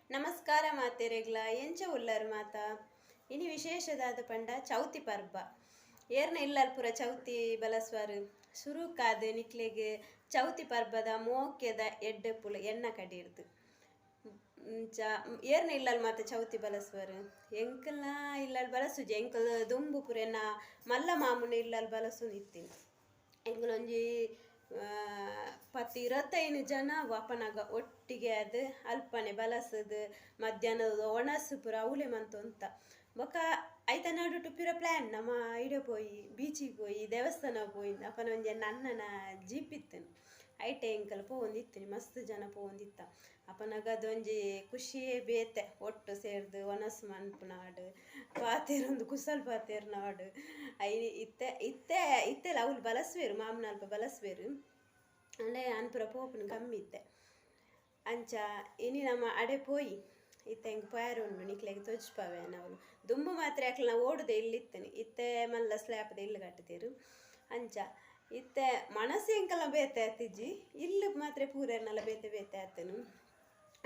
ನಮಸ್ಕಾರ ಮಾತೆರೆಗ್ಲ ಎಂಚ ಉಲ್ಲರ್ ಮಾತ ಇನಿ ವಿಶೇಷದಾದ ಪಂಡ ಚೌತಿ ಪರ್ಬ ಏರ್ನ ಇಲ್ಲಲ್ ಪುರ ಚೌತಿ ಬಲಸ್ವಾರು ಸುರುಕಾದ ನಿಕ್ಲೆಗ್ ಚೌತಿ ಪರ್ಬದ ಮೋಕ್ಯದ ಎಡ್ಡೆ ಪುಲ ಎಣ್ಣ ಕಡಿರ್ದು ಏರ್ನ ಇಲ್ಲಲ್ ಮಾತ ಚೌತಿ ಬಲಸ್ವಾರು ಎಂಕಲ್ನ ಇಲ್ಲಲ್ ಬಲಸುಜಿ ಎಂಕಲ್ ದುಂಬು ಪುರೆನ ಮಲ್ಲ ಮಾಮುನ ಇಲ್ಲಲ್ ಬಲಸು ನಿತ್ತೀನಿ ಎಂಕಲೊಂಜಿ 10-25 ಜನ ವಪನಗ ಒಟ್ಟಿಗೆ ಅದು ಅಲ್ಪನೆ ಬಲಸದು ಮಧ್ಯಾಹ್ನದ ಒಣಸು ಪುರ ಅವಳೆ ಮಂತು ಅಂತ ಬೊಕ ಐತ ನಾಡು ಟುಪ್ಪಿರ ಪ್ಲ್ಯಾನ್ ನಮ್ಮ ಐಡೆ ಪೋಯಿ ಬೀಚಿಗೆ ಪೋಯಿ ದೇವಸ್ಥಾನ ಪೋಯಿ ಅಪ್ಪನ ಒಂಜೆ ನನ್ನನ ಜೀಪ್ ಇತ್ತನು ಐಟೆ ಎಂಕಲ್ ಪೋಂದಿತ್ತೀನಿ ಮಸ್ತ್ ಜನ ಪೋಂದಿತ್ತ ಅಪ್ಪನಾಗ ಅದೊಂಜಿ ಖುಷಿಯೇ ಬೇತೆ ಒಟ್ಟು ಸೇರ್ದು ಒಣಸು ಮನ್ಪುನಾಡು ಪಾತೇರೊಂದು ಕುಸಲ್ ಪಾತೇರ್ನಾಡು ಇತ್ತೆಲ್ಲ ಅವ್ಲು ಬಲಸ್ವೇರು ಮಾಮನ ಅಲ್ಪ ಬಲಸ್ವೇರು ಅಂಡೆ ಅನ್ಪುರ ಪೋಪುನ ಕಮ್ಮಿ ಇತ್ತೆ ಅಂಚ ಇನಿ ನಮ್ಮ ಅಡೆ ಪೋಯಿ ಇತ್ತೆ ಹೆಂಗೆ ಪಯಾರುಂಡು ನಿಕ್ಲೆಗೆ ತೊಜ್ಪಾವೆ ನಾವು ದುಂಬು ಮಾತ್ರ ಯಾಕಲ ನಾವು ಓಡುದೆ ಇಲ್ಲಿತ್ತೇನೆ ಇತ್ತೆ ಮಲ್ಲ ಸ್ಲ್ಯಾಪದ ಇಲ್ಲಿ ಕಟ್ಟುತ್ತೀರು ಅಂಚ ಇತ್ತೆ ಮನಸ್ಸು ಎಂಕಲ್ಲ ಬೇತೆ ಆತಿಜ್ಜಿ ಇಲ್ಲಿ ಮಾತ್ರ ಪೂರನ್ನೆಲ್ಲ ಬೇತೆ ಆತನು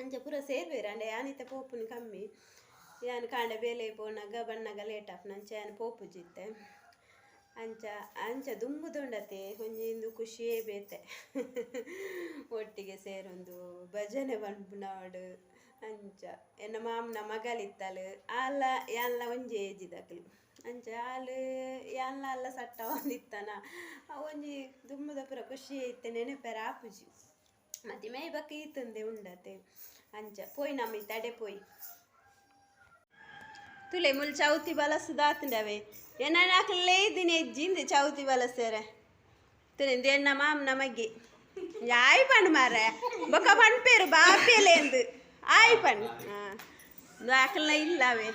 ಅಂಚ ಪೂರ ಸೇರ್ವೇರು ಅಂಡೆ ಯಾನಿತ್ತೆ ಪೋಪುನ ಕಮ್ಮಿ ಯಾನು ಕಾಂಡೆ ಬೇಲೆ ಪೋನಾಗ ಬಣ್ಣಗ ಲೇಟ್ ಆಫ್ ನಂಚ ಯಾನು ಪೋಪುಜಿತ್ತೆ ಅಂಚ ದುಂಬು ದೊಂಡತೆ ಒಂಜಿಂದು ಖುಷಿಯೇ ಬೇತೆ ಒಟ್ಟಿಗೆ ಸೇರೊಂದು ಭಜನೆ ಬಂದ್ನಾಡು ಅಂಚ ಎನ್ನ ಮಾಮನ ಮಗಳಿತ್ತಲು ಆಲ ಯಾನ್ಲ ಒಂಜಿ ಏಜಿದಕ್ಲು ಅಂಚ ಆಲು ಯಾನ್ಲ ಅಲ್ಲ ಸಟ್ಟ ಒಂದಿತ್ತನ ಒಂಜಿ ದುಂಬುದ ಪುರ ಖುಷಿ ಐತೆ ನೆನಪೆರ ಆಪುಜಿ ಮತ್ತೆ ಮೈ ಬಕ್ಕ ಈತಂದೆ ಉಂಡತೆ ಅಂಚ ಪೋಯಿ ನಮ್ಮ ತಡೆ ಪೋಯಿ ತುಲೆ ಮುಲ್ ಚೌತಿ ಬಲಸು ದಾತಂಡವೆ ಏನಾಕ್ಲೇ ದಿನ ಎಜ್ಜಿಂದ ಚೌತಿ ಬಲಸೇರೆ ತುಲೆಂದು ಎನ್ನ ಮಾಮ್ ನಮಗೆ ಆಯ್ ಪಂಡು ಮಾರ ಬೊಕ್ಕ ಪಂಪೇರು ಬಾಪಿಯಲೆ ಎಂದು ಆಯ್ ಪಂಡು ಆಕಲ್ನ ಇಲ್ಲವೇ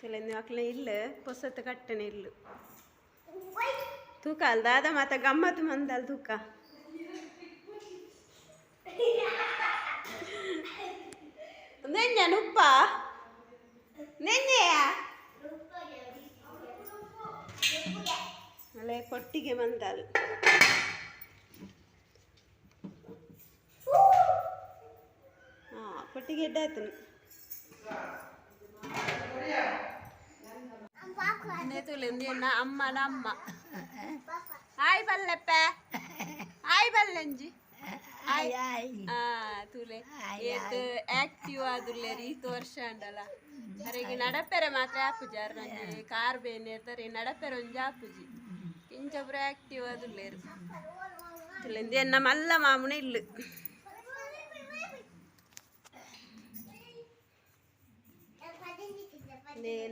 ತುಲೆಂದು ಆಕಲ್ನ ಇಲ್ಲ ಪೊಸತ್ತು ಕಟ್ಟನೆ ಇಲ್ಲು ತೂಕ ಅಲ್ದ ಅದ ಮತ್ತೆ ಗಮ್ಮತ್ತು ಮಂದಲ್ ತೂಕ ನೆಂಜ ಉಪ್ಪ ನೆಂಜೆಯ ಅಲ್ಲೇ ಕೊಟ್ಟಿಗೆ ಮಂದಲ್ ಕೊಟ್ಟಿಗೆ ಎಡ್ಡಾಯ್ತು ತುಲೆಂದು ಎನ್ನ ಅಮ್ಮನ ಅಮ್ಮ ಆಯ್ ಬಲ್ಲೆಪ್ಪ ಆಯ್ ಬಲ್ಲೆಂಜಿ ತುಲೆ ಏತ್ ಆಕ್ಟಿವ್ ಆದುಲ್ಲೆ ರೀತು ವರ್ಷ ಅಂಡಲ್ಲ ಅರೆಗೆ ನಡಪೆರೆ ಮಾತ್ರ ಆಪುಜಿ ನಂಗೆ ಕಾರ್ ಬೇನೆ ಇರ್ತಾರೆ ನಡಪೆರೆ ಒಂಜಿ ಆಪುಜಿ ಇಂಚೊಬ್ರು ಆಕ್ಟಿವ್ ಆದುಲ್ಲೇರು ತುಲೆಂದು ಎನ್ನ ಮಲ್ಲ ಮಾಮುನ ಇಲ್ಲು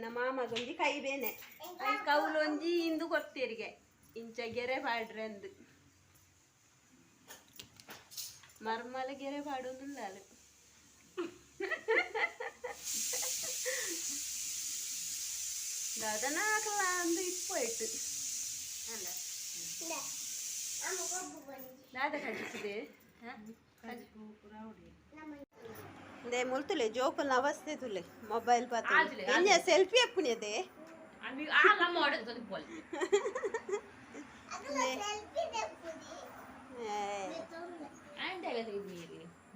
ನಮ್ಮ ಮಾಮಗೊಂಜಿ ಕೈ ಬೇನೆ ಕೈ ಕೌಲೊಂಜಿ ಇಂದು ಕೊಡ್ತೀರಿಗೆ ಇಂಚ ಗೆರೆ ಪಾಡ್ರೆ ಅಂದು ಮರ್ಮಲ ಗೆರೆ ಪಾಡೋದಿಲ್ಲ ಅಲ್ಲ ಅದನ್ನ ಹಾಕಲ್ಲ ಅಂದು ಇಪ್ಪೋಯ್ತು ಅಲ್ಲ ದಾದ ಕಟ್ಟಿಸಿದೆ ದೇ ಮುಲ್ತುಲೆ ಜೋಕುಲ್ನ ಅವಸ್ಥೆ ತುಲೆ ಮೊಬೈಲ್ ಪಾತ್ರ ಇಂಜ ಸೆಲ್ಫಿ ಅಪ್ಪುನಿಯದೆ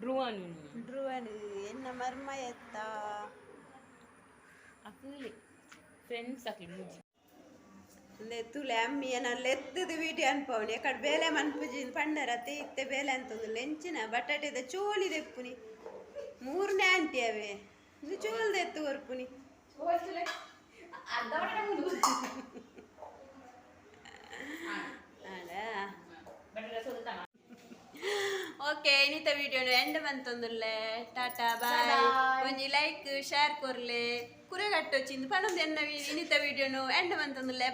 ಡ್ರುವನ್ ಎನ್ನ ಮರ್ಮ ಎತ್ತ ತುಲೆ ಅಮ್ಮಿ ಏನಲ್ಲಿ ಎತ್ತದು ವಿಡಿಯೋ ಅನ್ಪವನಿ ಯಾಕಡೆ ಬೇಲೆ ಮನ್ಪುಜಿ ಪಂಡರತ್ತೆ ಇತ್ತೆ ಬೇಲೆ ಅಂತಂದು ಲೆಂಚಿನ ಬಟಾಟೆದ ಚೋಳಿ ದೆಪ್ಪುನಿ 3ನೇ ಆಂಟಿ ಅವೇ ಇದು ಚೋಲ್ದೆ ಎತ್ತು ಹೊರ್ಪುನಿ ಓಕೆ ಇನ್ನಿತ ವಿಡಿಯೋನು ಎಂಡ್ ಬಂತಂದುಲ್ಲೆ ಟಾಟಾ ಬಾಯ್ ಒಂಜಿ ಲೈಕ್ ಶೇರ್ ಕೊರ್ಲೆ ಕುರೆಗಟ್ಟೊಚ್ಚಿಂದು ಪಣೊಂದು ಎನ್ನ ಇನ್ನಿತ ವಿಡಿಯೋನು ಎಂಡ್ ಬಂತಂದುಲ್ಲೆ.